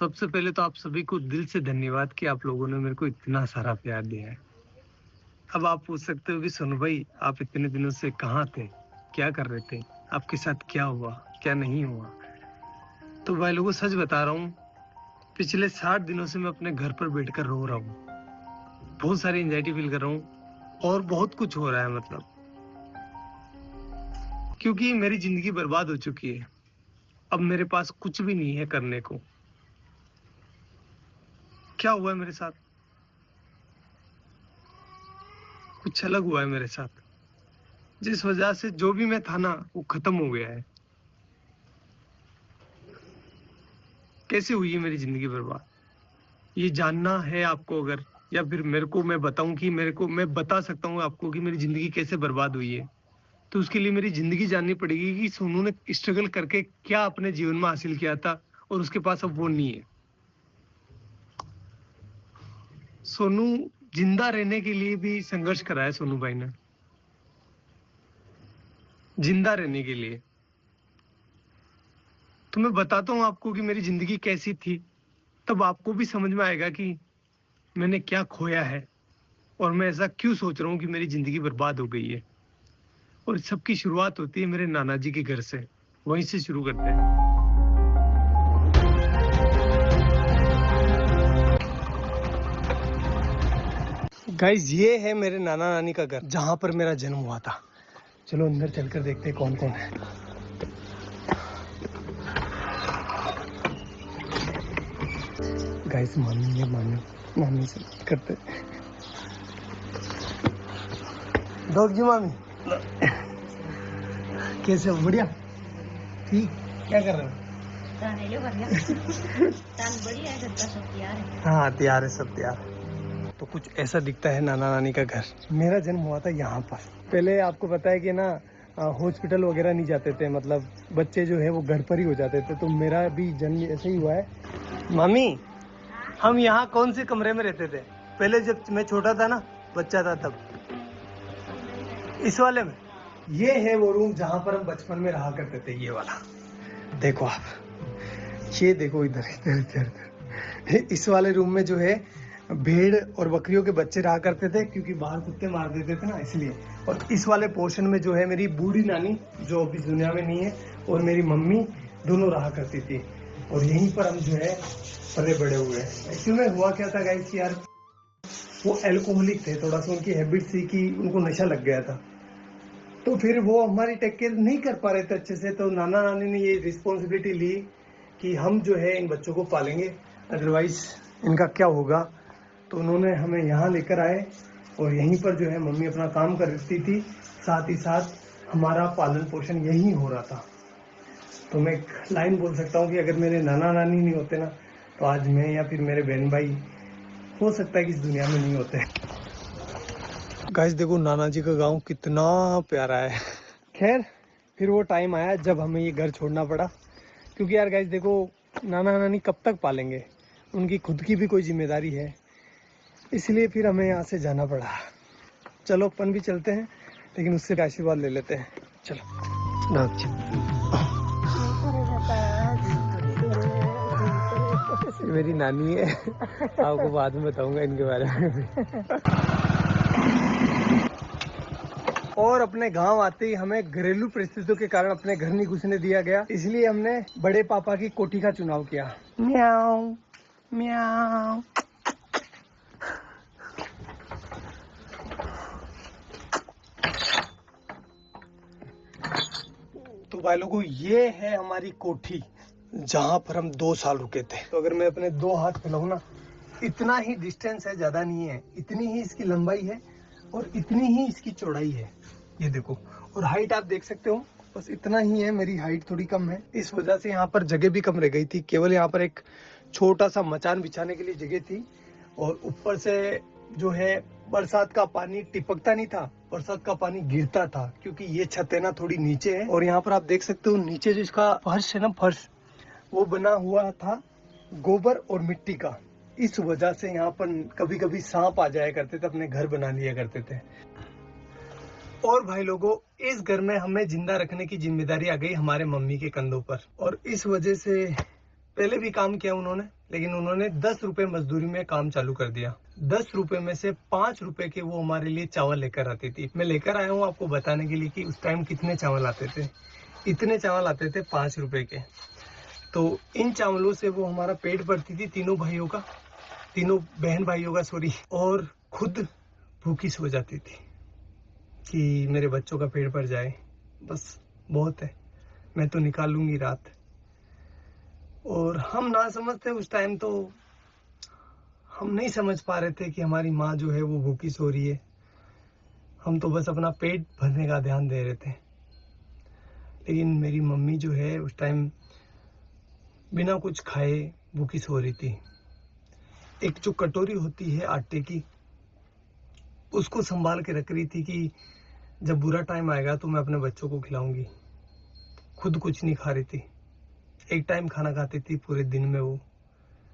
सबसे पहले तो आप सभी को दिल से धन्यवाद कि आप लोगों ने मेरे को इतना सारा प्यार दिया है। अब आप पूछ सकते हो कि सोनू भाई आप इतने दिनों से कहाँ थे? क्या कर रहे थे? आपके साथ क्या हुआ? क्या नहीं हुआ? तो भाई लोगों सच बता रहा हूँ, पिछले 60 दिनों से मैं अपने घर पर बैठकर रो रहा हूँ। बहुत सारी एंजाइटी फील कर रहा हूँ और बहुत कुछ हो रहा है मतलब। क्योंकि मेरी जिंदगी बर्बाद हो चुकी है। अब मेरे पास कुछ भी नहीं है करने को। क्या हुआ है मेरे साथ? कुछ अलग हुआ है मेरे साथ। जिस वजह से जो भी मैं था ना वो खत्म हो गया है। कैसे हुई है मेरी जिंदगी बर्बाद? ये जानना है आपको अगर, या फिर मेरे को मैं बताऊं कि मैं बता सकता हूँ आपको कि मेरी जिंदगी कैसे बर्बाद हुई है, तो उसके लिए मेरी जिंदगी जाननी पड़ेगी कि सोनू ने स्ट्रगल करके क्या अपने जीवन में हासिल किया था और उसके पास अब वो नहीं है। सोनू जिंदा रहने के लिए भी संघर्ष करा है सोनू भाई ने, जिंदा रहने के लिए। तो मैं बताता हूँ आपको कि मेरी जिंदगी कैसी थी, तब आपको भी समझ में आएगा कि मैंने क्या खोया है और मैं ऐसा क्यों सोच रहा हूँ कि मेरी जिंदगी बर्बाद हो गई है। और सबकी शुरुआत होती है मेरे नाना जी के घर से। वहीं से शुरू करते हैं। गाइस ये है मेरे नाना नानी का घर, जहां पर मेरा जन्म हुआ था। चलो अंदर चलकर देखते हैं कौन कौन है। गाइस मामी है, मामी से बात करते हैं। डॉग जी मामी कैसे हो? बढ़िया, ठीक। क्या कर रहे हो? हाँ तैयार है, सब तैयार है। तो कुछ ऐसा दिखता है नाना नानी का घर। मेरा जन्म हुआ था यहाँ पर। पहले आपको पता है कि ना हॉस्पिटल वगैरह नहीं जाते थे, मतलब बच्चे जो है वो घर पर ही हो जाते थे। तो मेरा भी जन्म ऐसे ही हुआ है। मामी हम यहाँ कौन से कमरे में रहते थे पहले, जब मैं छोटा था ना, बच्चा था तब? इस वाले में। ये है वो रूम जहाँ पर हम बचपन में रहा करते थे, ये वाला। देखो आप, ये देखो इधर इधर इधर। इस वाले रूम में जो है भेड़ और बकरियों के बच्चे रहा करते थे, क्योंकि बाहर कुत्ते मार देते थे ना, इसलिए। और इस वाले पोर्शन में जो है मेरी बूढ़ी नानी, जो अभी दुनिया में नहीं है, और मेरी मम्मी दोनों रहा करती थी। और यहीं पर हम जो है पले बड़े हुए। एक्चुअली में हुआ क्या था गाइस, यार वो एल्कोहलिक थे, थोड़ा सा उनकी हैबिट थी कि उनको नशा लग गया था। तो फिर वो हमारी टेक केयर नहीं कर पा रहे थे अच्छे से। तो नाना नानी ने ये रिस्पॉन्सिबिलिटी ली कि हम जो है इन बच्चों को पालेंगे, अदरवाइज इनका क्या होगा। तो उन्होंने हमें यहाँ लेकर आए और यहीं पर जो है मम्मी अपना काम करती थी, साथ ही साथ हमारा पालन पोषण यहीं हो रहा था। तो मैं एक लाइन बोल सकता हूँ कि अगर मेरे नाना नानी नहीं होते ना, तो आज मैं या फिर मेरे बहन भाई हो सकता है कि इस दुनिया में नहीं होते। गाइस देखो नाना जी का गांव कितना प्यारा है। खैर फिर वो टाइम आया जब हमें ये घर छोड़ना पड़ा, क्योंकि यार गाइस देखो नाना नानी कब तक पालेंगे, उनकी खुद की भी कोई जिम्मेदारी है, इसलिए फिर हमें यहाँ से जाना पड़ा। चलो अपन भी चलते हैं, लेकिन उससे आशीर्वाद ले लेते हैं। चलो मेरी नानी है, आपको बाद में बताऊंगा इनके बारे में भी। और अपने गांव आते ही हमें घरेलू परिस्थितियों के कारण अपने घर नहीं घुसने दिया गया, इसलिए हमने बड़े पापा की कोठी का चुनाव किया। म्याऊ म्याऊ। तो भाई लोगों ये है हमारी कोठी, जहां पर हम 2 साल रुके थे। तो अगर मैं अपने 2 हाथ फैलाऊं ना, इतना ही डिस्टेंस है, ज्यादा नहीं है। इतनी ही इसकी लंबाई है और इतनी ही इसकी चौड़ाई है, ये देखो। और हाइट आप देख सकते हो, बस इतना ही है। मेरी हाइट थोड़ी कम है, इस वजह से यहाँ पर जगह भी कम रह गई थी। केवल यहाँ पर एक छोटा सा मचान बिछाने के लिए जगह थी। और ऊपर से जो है बरसात का पानी टिपकता नहीं था, बरसात का पानी गिरता था, क्योंकि ये छत है ना थोड़ी नीचे है। और यहाँ पर आप देख सकते हो नीचे जो इसका फर्श है ना, फर्श वो बना हुआ था गोबर और मिट्टी का। इस वजह से यहाँ पर कभी कभी सांप आ जाया करते थे, अपने घर बना लिया करते थे। और भाई लोगों इस घर में हमें जिंदा रखने की जिम्मेदारी आ गई हमारे मम्मी के कंधों पर। और इस वजह से पहले भी काम किया उन्होंने, लेकिन उन्होंने 10 रुपए मजदूरी में काम चालू कर दिया। 10 रुपए में से 5 रुपए के वो हमारे लिए चावल लेकर आती थी। मैं लेकर आया हूँ आपको बताने के लिए कि उस टाइम कितने चावल आते थे। इतने चावल आते थे 5 रुपए के। तो इन चावलों से वो हमारा पेट भरती थी, तीनों बहन भाइयों का सॉरी, और खुद भूखी सो जाती थी कि मेरे बच्चों का पेट भर जाए, बस बहुत है, मैं तो निकाल लूंगी रात। और हम ना समझते उस टाइम, तो हम नहीं समझ पा रहे थे कि हमारी माँ जो है वो भूखी सो रही है। हम तो बस अपना पेट भरने का ध्यान दे रहे थे। लेकिन मेरी मम्मी जो है उस टाइम बिना कुछ खाए भूखी सो रही थी। एक जो कटोरी होती है आटे की, उसको संभाल के रख रही थी कि जब बुरा टाइम आएगा तो मैं अपने बच्चों को खिलाऊंगी। खुद कुछ नहीं खा रही थी, एक टाइम खाना खाती थी पूरे दिन में वो।